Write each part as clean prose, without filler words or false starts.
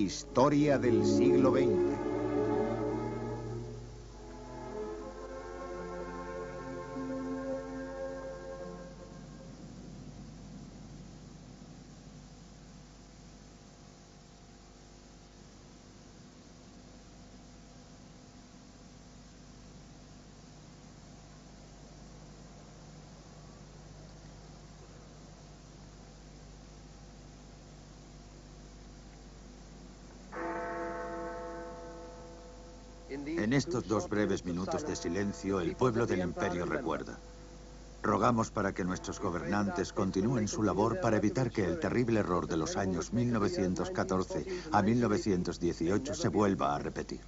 Historia del siglo XX. En estos 2 breves minutos de silencio, el pueblo del Imperio recuerda. Rogamos para que nuestros gobernantes continúen su labor para evitar que el terrible error de los años 1914 a 1918 se vuelva a repetir.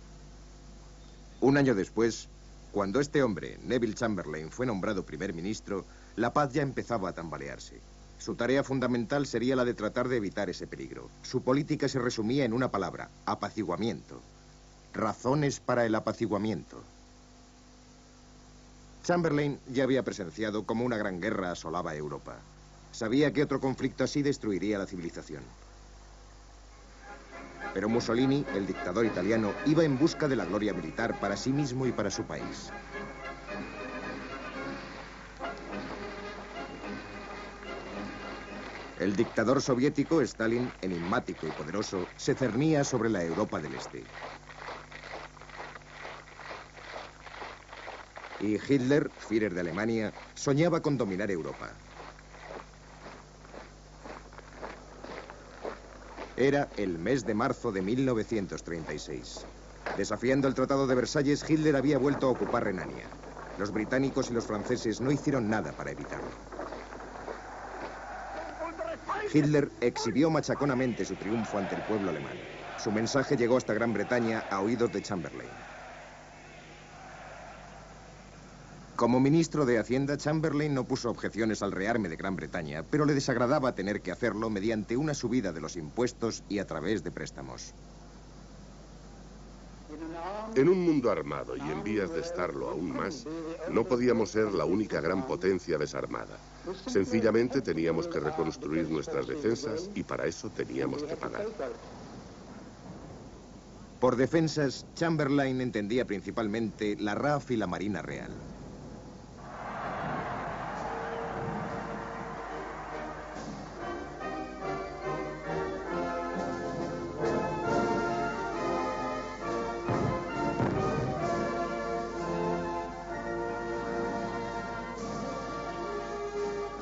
Un año después, cuando este hombre, Neville Chamberlain, fue nombrado primer ministro, la paz ya empezaba a tambalearse. Su tarea fundamental sería la de tratar de evitar ese peligro. Su política se resumía en una palabra: apaciguamiento. Razones para el apaciguamiento. Chamberlain ya había presenciado cómo una gran guerra asolaba Europa. Sabía que otro conflicto así destruiría la civilización. Pero Mussolini, el dictador italiano, iba en busca de la gloria militar para sí mismo y para su país. El dictador soviético, Stalin, enigmático y poderoso, se cernía sobre la Europa del Este. Y Hitler, Führer de Alemania, soñaba con dominar Europa. Era el mes de marzo de 1936. Desafiando el Tratado de Versalles, Hitler había vuelto a ocupar Renania. Los británicos y los franceses no hicieron nada para evitarlo. Hitler exhibió machaconamente su triunfo ante el pueblo alemán. Su mensaje llegó hasta Gran Bretaña a oídos de Chamberlain. Como ministro de Hacienda, Chamberlain no puso objeciones al rearme de Gran Bretaña, pero le desagradaba tener que hacerlo mediante una subida de los impuestos y a través de préstamos. En un mundo armado y en vías de estarlo aún más, no podíamos ser la única gran potencia desarmada. Sencillamente teníamos que reconstruir nuestras defensas y para eso teníamos que pagar. Por defensas, Chamberlain entendía principalmente la RAF y la Marina Real.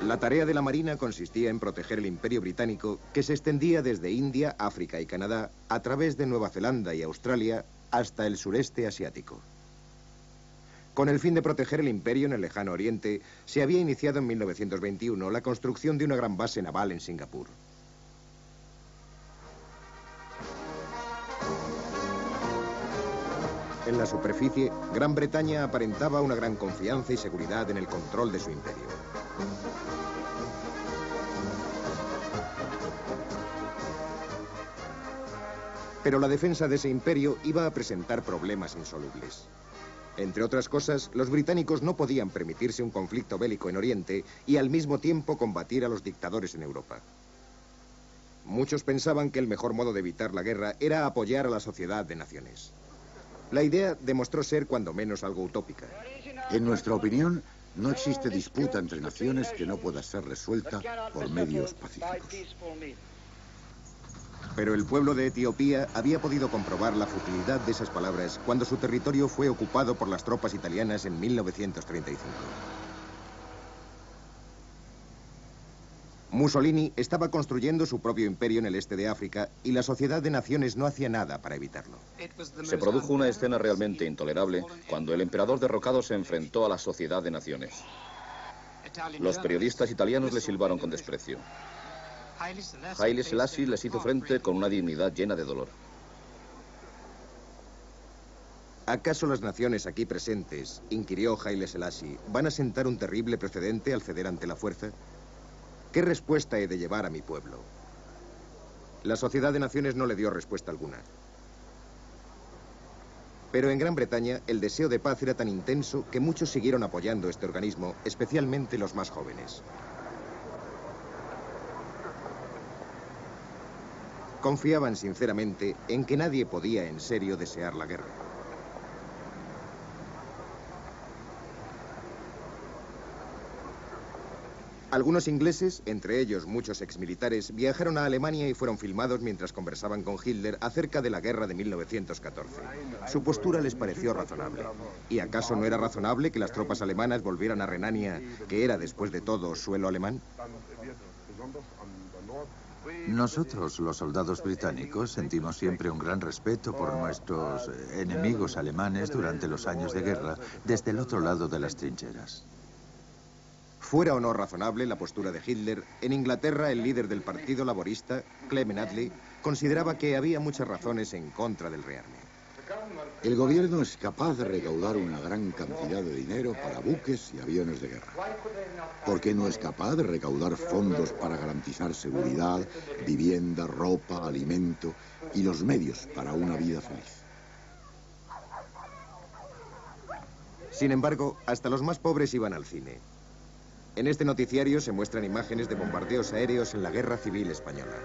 La tarea de la Marina consistía en proteger el Imperio Británico, que se extendía desde India, África y Canadá, a través de Nueva Zelanda y Australia, hasta el sureste asiático. Con el fin de proteger el imperio en el lejano oriente, se había iniciado en 1921 la construcción de una gran base naval en Singapur. En la superficie, Gran Bretaña aparentaba una gran confianza y seguridad en el control de su imperio. Pero la defensa de ese imperio iba a presentar problemas insolubles. Entre otras cosas, los británicos no podían permitirse un conflicto bélico en Oriente y al mismo tiempo combatir a los dictadores en Europa. Muchos pensaban que el mejor modo de evitar la guerra era apoyar a la Sociedad de Naciones. La idea demostró ser cuando menos algo utópica. En nuestra opinión, no existe disputa entre naciones que no pueda ser resuelta por medios pacíficos. Pero el pueblo de Etiopía había podido comprobar la futilidad de esas palabras cuando su territorio fue ocupado por las tropas italianas en 1935. Mussolini estaba construyendo su propio imperio en el este de África y la Sociedad de Naciones no hacía nada para evitarlo. Se produjo una escena realmente intolerable cuando el emperador derrocado se enfrentó a la Sociedad de Naciones. Los periodistas italianos le silbaron con desprecio. Haile Selassie les hizo frente con una dignidad llena de dolor. ¿Acaso las naciones aquí presentes, inquirió Haile Selassie, van a sentar un terrible precedente al ceder ante la fuerza? ¿Qué respuesta he de llevar a mi pueblo? La Sociedad de Naciones no le dio respuesta alguna. Pero en Gran Bretaña el deseo de paz era tan intenso que muchos siguieron apoyando este organismo, especialmente los más jóvenes. Confiaban sinceramente en que nadie podía en serio desear la guerra. Algunos ingleses, entre ellos muchos exmilitares, viajaron a Alemania y fueron filmados mientras conversaban con Hitler acerca de la guerra de 1914. Su postura les pareció razonable. ¿Y acaso no era razonable que las tropas alemanas volvieran a Renania, que era, después de todo, suelo alemán? Nosotros, los soldados británicos, sentimos siempre un gran respeto por nuestros enemigos alemanes durante los años de guerra, desde el otro lado de las trincheras. Fuera o no razonable la postura de Hitler, en Inglaterra el líder del Partido Laborista, Clement Attlee, consideraba que había muchas razones en contra del rearme. El gobierno es capaz de recaudar una gran cantidad de dinero para buques y aviones de guerra. ¿Por qué no es capaz de recaudar fondos para garantizar seguridad, vivienda, ropa, alimento y los medios para una vida feliz? Sin embargo, hasta los más pobres iban al cine. En este noticiario se muestran imágenes de bombardeos aéreos en la Guerra Civil Española.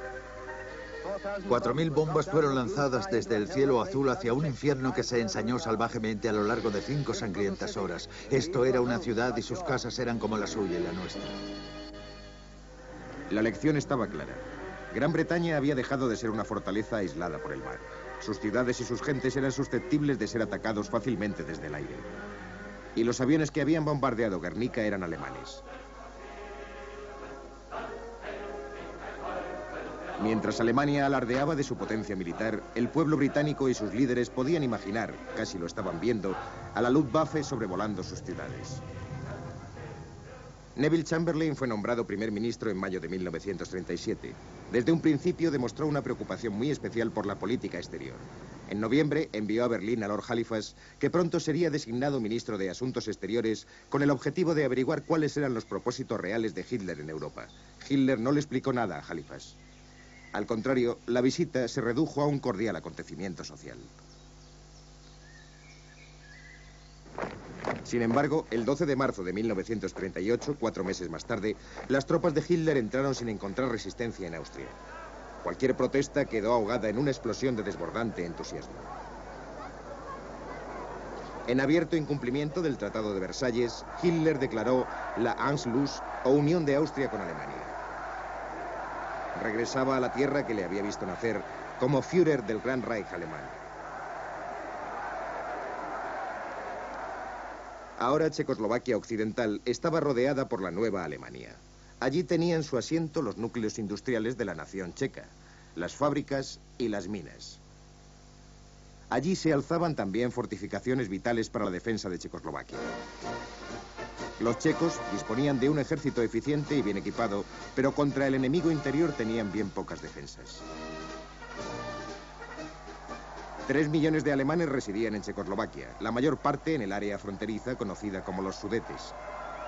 4.000 bombas fueron lanzadas desde el cielo azul hacia un infierno que se ensañó salvajemente a lo largo de 5 sangrientas horas. Esto era una ciudad y sus casas eran como la suya y la nuestra. La lección estaba clara. Gran Bretaña había dejado de ser una fortaleza aislada por el mar. Sus ciudades y sus gentes eran susceptibles de ser atacados fácilmente desde el aire. Y los aviones que habían bombardeado Guernica eran alemanes. Mientras Alemania alardeaba de su potencia militar, el pueblo británico y sus líderes podían imaginar, casi lo estaban viendo, a la Luftwaffe sobrevolando sus ciudades. Neville Chamberlain fue nombrado primer ministro en mayo de 1937. Desde un principio demostró una preocupación muy especial por la política exterior. En noviembre envió a Berlín a Lord Halifax, que pronto sería designado ministro de Asuntos Exteriores, con el objetivo de averiguar cuáles eran los propósitos reales de Hitler en Europa. Hitler no le explicó nada a Halifax. Al contrario, la visita se redujo a un cordial acontecimiento social. Sin embargo, el 12 de marzo de 1938, 4 meses más tarde, las tropas de Hitler entraron sin encontrar resistencia en Austria. Cualquier protesta quedó ahogada en una explosión de desbordante entusiasmo. En abierto incumplimiento del Tratado de Versalles, Hitler declaró la Anschluss o unión de Austria con Alemania. Regresaba a la tierra que le había visto nacer como Führer del Gran Reich alemán. Ahora Checoslovaquia Occidental estaba rodeada por la nueva Alemania. Allí tenían su asiento los núcleos industriales de la nación checa, las fábricas y las minas. Allí se alzaban también fortificaciones vitales para la defensa de Checoslovaquia. Los checos disponían de un ejército eficiente y bien equipado, pero contra el enemigo interior tenían bien pocas defensas. 3 millones de alemanes residían en Checoslovaquia, la mayor parte en el área fronteriza conocida como los Sudetes.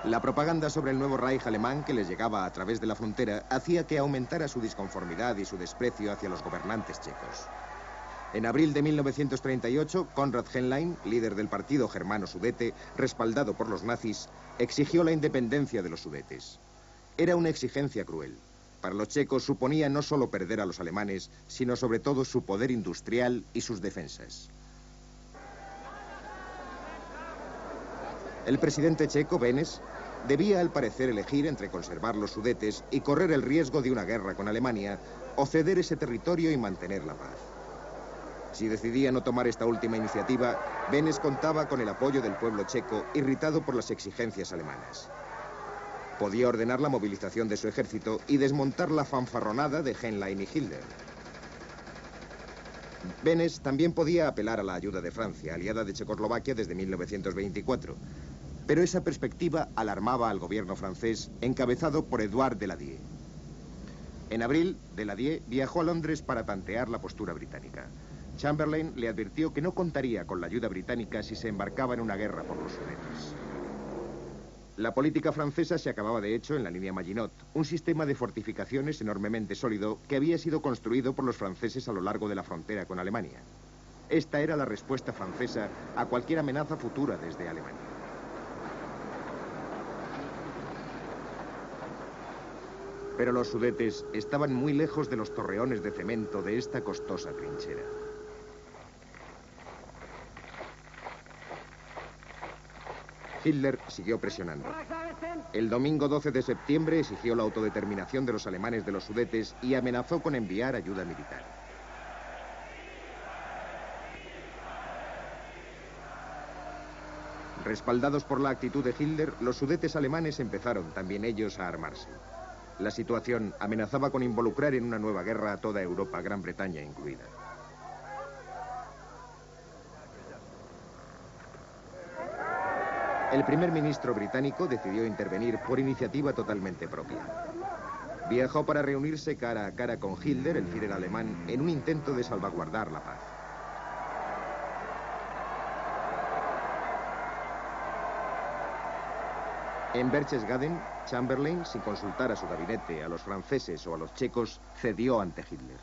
La propaganda sobre el nuevo Reich alemán que les llegaba a través de la frontera hacía que aumentara su disconformidad y su desprecio hacia los gobernantes checos. En abril de 1938, Konrad Henlein, líder del partido germano Sudete, respaldado por los nazis, exigió la independencia de los Sudetes. Era una exigencia cruel. Para los checos suponía no solo perder a los alemanes, sino sobre todo su poder industrial y sus defensas. El presidente checo, Benes, debía al parecer elegir entre conservar los Sudetes y correr el riesgo de una guerra con Alemania, o ceder ese territorio y mantener la paz. Si decidía no tomar esta última iniciativa, Benes contaba con el apoyo del pueblo checo, irritado por las exigencias alemanas. Podía ordenar la movilización de su ejército y desmontar la fanfarronada de Henlein y Hitler. Benes también podía apelar a la ayuda de Francia, aliada de Checoslovaquia desde 1924. Pero esa perspectiva alarmaba al gobierno francés, encabezado por Édouard Daladier. En abril, Daladier viajó a Londres para tantear la postura británica. Chamberlain le advirtió que no contaría con la ayuda británica si se embarcaba en una guerra por los Sudetes. La política francesa se acababa de hecho en la línea Maginot, un sistema de fortificaciones enormemente sólido que había sido construido por los franceses a lo largo de la frontera con Alemania. Esta era la respuesta francesa a cualquier amenaza futura desde Alemania. Pero los Sudetes estaban muy lejos de los torreones de cemento de esta costosa trinchera. Hitler siguió presionando. El domingo 12 de septiembre exigió la autodeterminación de los alemanes de los Sudetes y amenazó con enviar ayuda militar. Respaldados por la actitud de Hitler, los Sudetes alemanes empezaron también ellos a armarse. La situación amenazaba con involucrar en una nueva guerra a toda Europa, Gran Bretaña incluida. El primer ministro británico decidió intervenir por iniciativa totalmente propia. Viajó para reunirse cara a cara con Hitler, el Führer alemán, en un intento de salvaguardar la paz. En Berchtesgaden, Chamberlain, sin consultar a su gabinete, a los franceses o a los checos, cedió ante Hitler.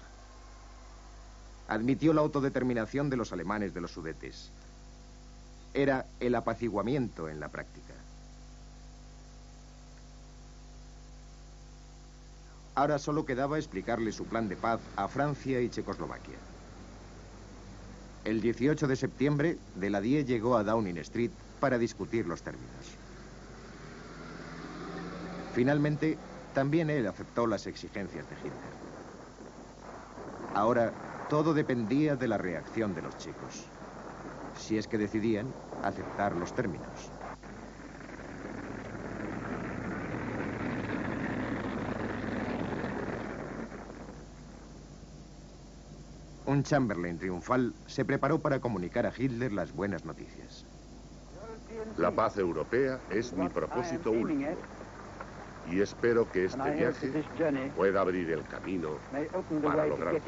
Admitió la autodeterminación de los alemanes de los Sudetes. Era el apaciguamiento en la práctica. Ahora solo quedaba explicarle su plan de paz a Francia y Checoslovaquia. El 18 de septiembre, Daladier llegó a Downing Street para discutir los términos. Finalmente, también él aceptó las exigencias de Hitler. Ahora, todo dependía de la reacción de los checos, si es que decidían aceptar los términos. Un Chamberlain triunfal se preparó para comunicar a Hitler las buenas noticias. La paz europea es mi propósito último. Y espero que este viaje pueda abrir el camino para lograrlo.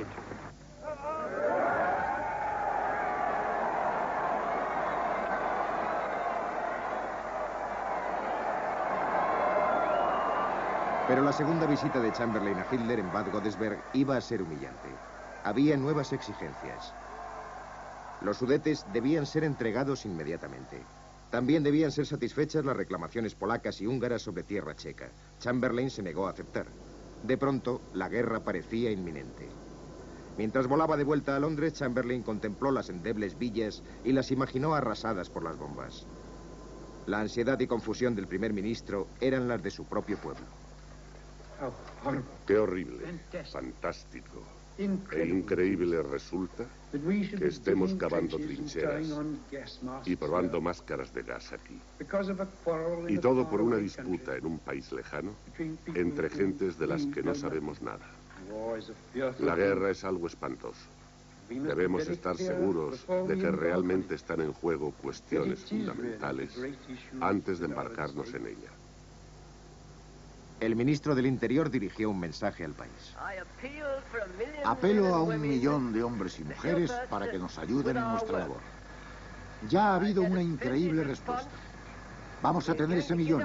Pero la segunda visita de Chamberlain a Hitler en Bad Godesberg iba a ser humillante. Había nuevas exigencias. Los Sudetes debían ser entregados inmediatamente. También debían ser satisfechas las reclamaciones polacas y húngaras sobre tierra checa. Chamberlain se negó a aceptar. De pronto, la guerra parecía inminente. Mientras volaba de vuelta a Londres, Chamberlain contempló las endebles villas y las imaginó arrasadas por las bombas. La ansiedad y confusión del primer ministro eran las de su propio pueblo. Qué horrible, fantástico e increíble resulta que estemos cavando trincheras y probando máscaras de gas aquí. Y todo por una disputa en un país lejano entre gentes de las que no sabemos nada. La guerra es algo espantoso. Debemos estar seguros de que realmente están en juego cuestiones fundamentales antes de embarcarnos en ella. El ministro del Interior dirigió un mensaje al país. Apelo a 1 millón de hombres y mujeres para que nos ayuden en nuestra labor. Ya ha habido una increíble respuesta. Vamos a tener ese 1 millón,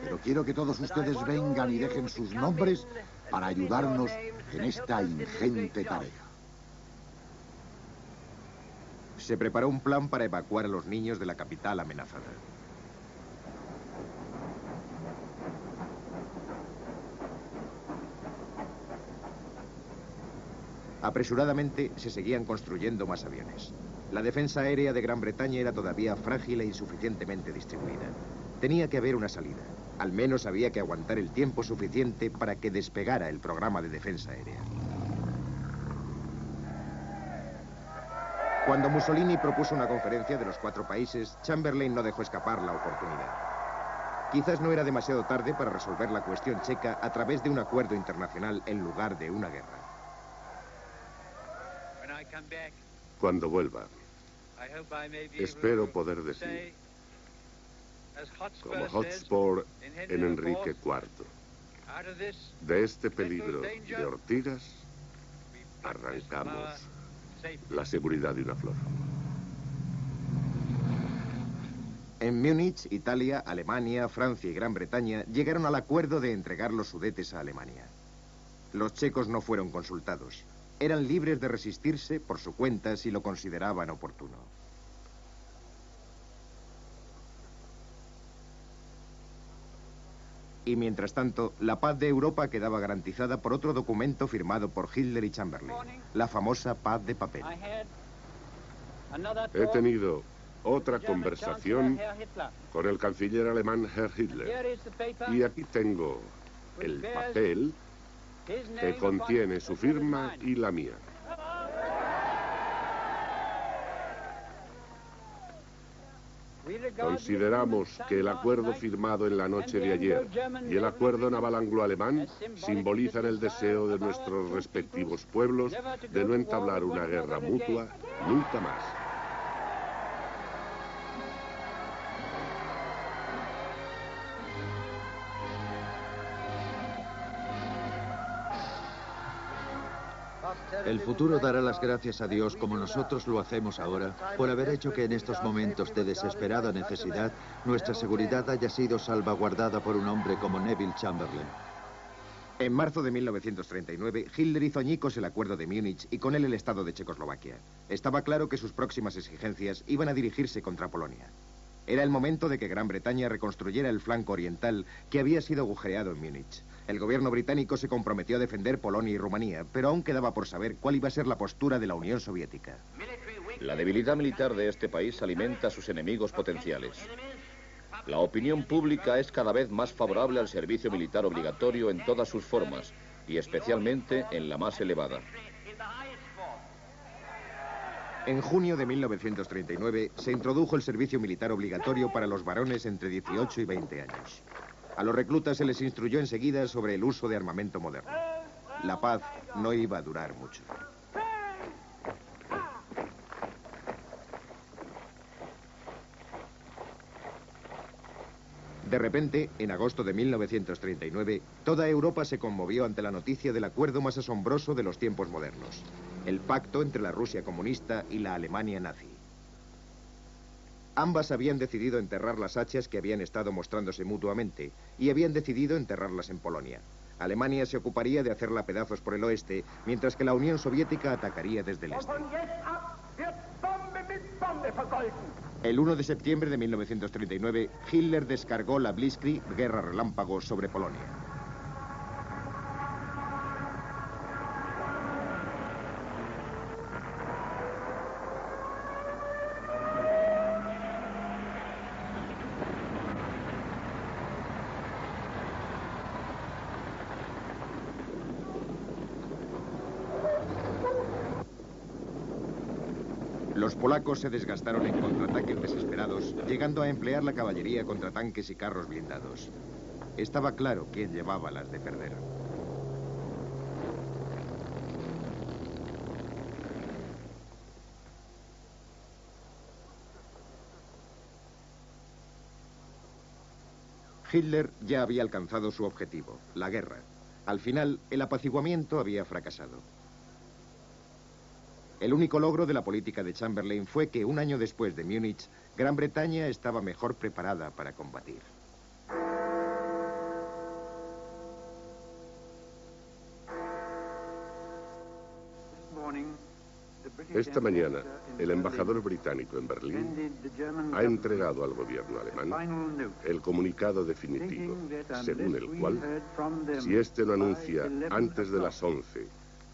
pero quiero que todos ustedes vengan y dejen sus nombres para ayudarnos en esta ingente tarea. Se preparó un plan para evacuar a los niños de la capital amenazada. Apresuradamente se seguían construyendo más aviones. La defensa aérea de Gran Bretaña era todavía frágil e insuficientemente distribuida. Tenía que haber una salida. Al menos había que aguantar el tiempo suficiente para que despegara el programa de defensa aérea. Cuando Mussolini propuso una conferencia de los 4 países, Chamberlain no dejó escapar la oportunidad. Quizás no era demasiado tarde para resolver la cuestión checa a través de un acuerdo internacional en lugar de una guerra. Cuando vuelva, espero poder decir, como Hotspur en Enrique IV, de este peligro de ortigas arrancamos la seguridad de una flor. En Múnich, Italia, Alemania, Francia y Gran Bretaña llegaron al acuerdo de entregar los Sudetes a Alemania. Los checos no fueron consultados. Eran libres de resistirse por su cuenta si lo consideraban oportuno. Y mientras tanto, la paz de Europa quedaba garantizada por otro documento firmado por Hitler y Chamberlain, la famosa paz de papel. He tenido otra conversación con el canciller alemán Herr Hitler. Y aquí tengo el papel que contiene su firma y la mía. Consideramos que el acuerdo firmado en la noche de ayer y el acuerdo naval anglo-alemán simbolizan el deseo de nuestros respectivos pueblos de no entablar una guerra mutua nunca más. El futuro dará las gracias a Dios, como nosotros lo hacemos ahora, por haber hecho que en estos momentos de desesperada necesidad nuestra seguridad haya sido salvaguardada por un hombre como Neville Chamberlain. En marzo de 1939, Hitler hizo añicos el acuerdo de Múnich y con él el Estado de Checoslovaquia. Estaba claro que sus próximas exigencias iban a dirigirse contra Polonia. Era el momento de que Gran Bretaña reconstruyera el flanco oriental que había sido agujereado en Múnich. El gobierno británico se comprometió a defender Polonia y Rumanía, pero aún quedaba por saber cuál iba a ser la postura de la Unión Soviética. La debilidad militar de este país alimenta a sus enemigos potenciales. La opinión pública es cada vez más favorable al servicio militar obligatorio en todas sus formas, y especialmente en la más elevada. En junio de 1939 se introdujo el servicio militar obligatorio para los varones entre 18 y 20 años. A los reclutas se les instruyó enseguida sobre el uso de armamento moderno. La paz no iba a durar mucho. De repente, en agosto de 1939, toda Europa se conmovió ante la noticia del acuerdo más asombroso de los tiempos modernos: el pacto entre la Rusia comunista y la Alemania nazi. Ambas habían decidido enterrar las hachas que habían estado mostrándose mutuamente y habían decidido enterrarlas en Polonia. Alemania se ocuparía de hacerla pedazos por el oeste, mientras que la Unión Soviética atacaría desde el este. El 1 de septiembre de 1939, Hitler descargó la Blitzkrieg, guerra relámpago, sobre Polonia. Los polacos se desgastaron en contraataques desesperados, llegando a emplear la caballería contra tanques y carros blindados. Estaba claro quién llevaba las de perder. Hitler ya había alcanzado su objetivo, la guerra. Al final, el apaciguamiento había fracasado. El único logro de la política de Chamberlain fue que, un año después de Múnich, Gran Bretaña estaba mejor preparada para combatir. Esta mañana, el embajador británico en Berlín ha entregado al gobierno alemán el comunicado definitivo, según el cual, si este no anuncia antes de las 11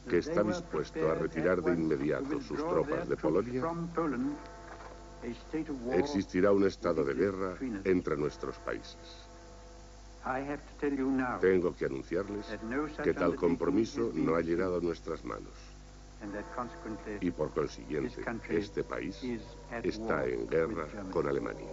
que está dispuesto a retirar de inmediato sus tropas de Polonia, existirá un estado de guerra entre nuestros países. Tengo que anunciarles que tal compromiso no ha llegado a nuestras manos. Y por consiguiente, este país está en guerra con Alemania.